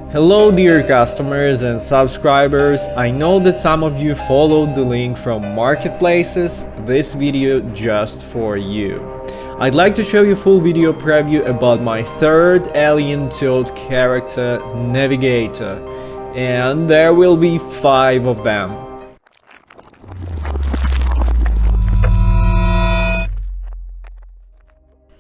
Hello dear customers and subscribers, I know that some of you followed the link from marketplaces, this video just for you. I'd like to show you a full video preview about my third Alien Toad character, Navigator, and there will be 5 of them.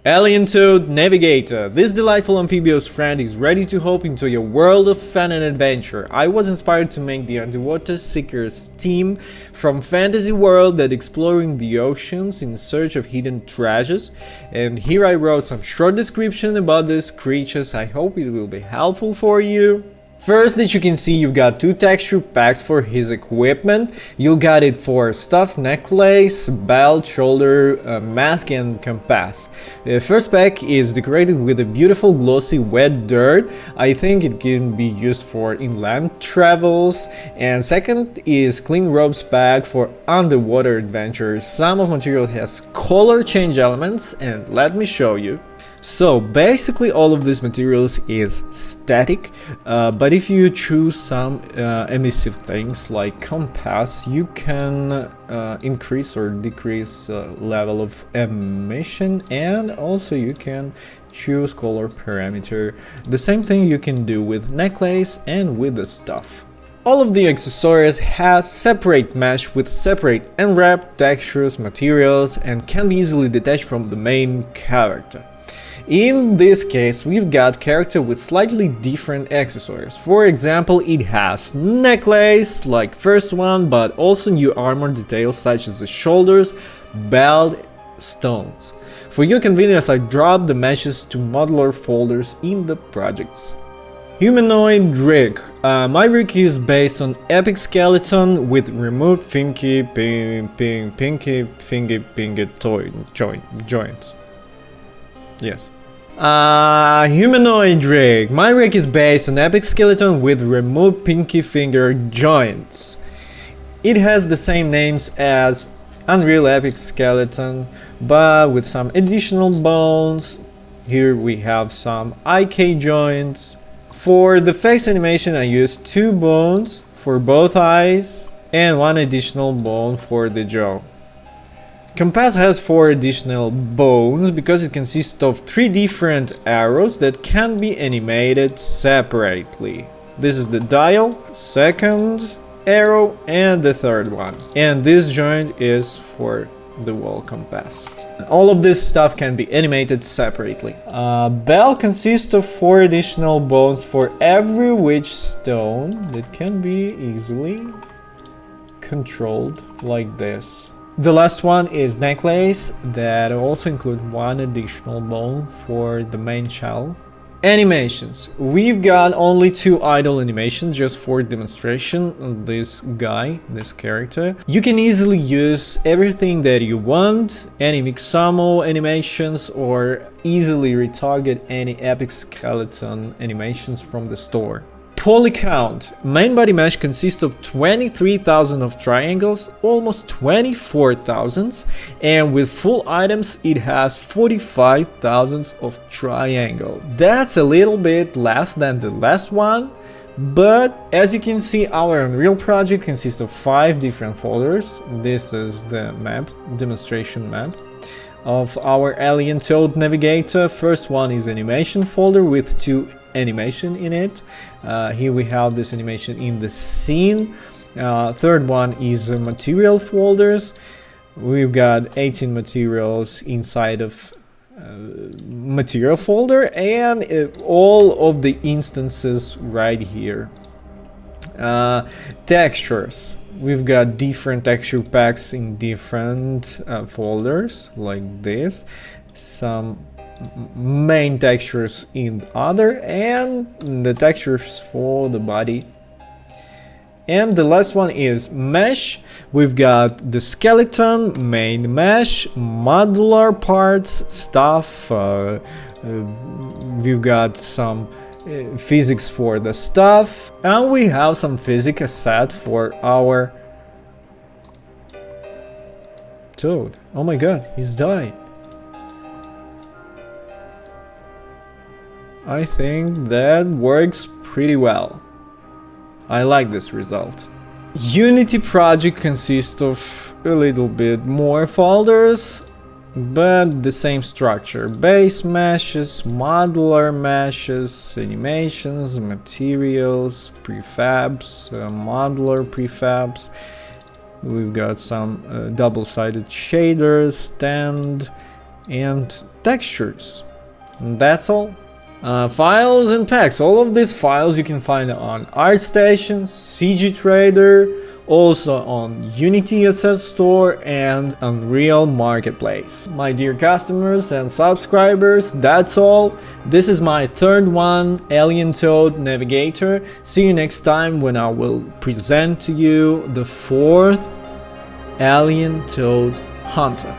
Alien Toad Navigator. This delightful amphibious friend is ready to hop into your world of fun and adventure. I was inspired to make the Underwater Seekers team from fantasy world that exploring the oceans in search of hidden treasures, and here I wrote some short description about these creatures. I hope it will be helpful for you. First, that you can see, you've got 2 texture packs for his equipment. You got it for stuff, necklace, belt, shoulder, mask and compass. The first pack is decorated with a beautiful glossy wet dirt. I think it can be used for inland travels. And second is clean ropes pack for underwater adventures. Some of material has color change elements, and let me show you. So basically all of these materials is static, but if you choose some emissive things like compass, you can increase or decrease level of emission, and also you can choose color parameter. The same thing you can do with necklace and with the stuff. All of the accessories has separate mesh with separate unwrap textures, materials, and can be easily detached from the main character. In this case, we've got character with slightly different accessories. For example, it has necklace, like first one, but also new armor details such as the shoulders, belt, stones. For your convenience, I dropped the meshes to modular folders in the projects. Humanoid rig. My rig is based on Epic Skeleton with removed pinky joints. Yes. Humanoid rig. My rig is based on Epic Skeleton with removed pinky finger joints. It has the same names as Unreal Epic Skeleton, but with some additional bones. Here we have some IK joints. For the face animation, I used 2 bones for both eyes and 1 additional bone for the jaw. Compass has 4 additional bones because it consists of 3 different arrows that can be animated separately. This is the dial, second arrow and the third one. And this joint is for the wall compass. All of this stuff can be animated separately. Bell consists of 4 additional bones for every witch stone that can be easily controlled like this. The last one is necklace that also include 1 additional bone for the main shell. Animations. We've got only 2 idle animations just for demonstration of this guy, this character. You can easily use everything that you want, any Mixamo animations, or easily retarget any Epic Skeleton animations from the store. Polycount. Main body mesh consists of 23,000 of triangles, almost 24,000, and with full items it has 45,000 of triangle. That's a little bit less than the last one, but as you can see, our Unreal project consists of 5 different folders. This is the map, demonstration map of our Alien Toad Navigator. First one is animation folder with 2 animation in it. Here we have this animation in the scene. Third one is material folders. We've got 18 materials inside of material folder, and all of the instances right here. Textures. We've got different texture packs in different folders like this. Some main textures in other, and the textures for the body. And the last one is mesh. We've got the skeleton, main mesh, modular parts, stuff. We've got some physics for the stuff, and we have some physics asset for our toad. Oh my god, he's died. I think that works pretty well. I like this result. Unity project consists of a little bit more folders, but the same structure: base meshes, modular meshes, animations, materials, prefabs, modular prefabs. We've got some double-sided shaders, stand, and textures. And that's all. Files and packs. All of these files you can find on ArtStation, CG Trader, also on Unity Asset Store and Unreal Marketplace. My dear customers and subscribers, that's all. This is my third one, Alien Toad Navigator. See you next time when I will present to you the fourth, Alien Toad Hunter.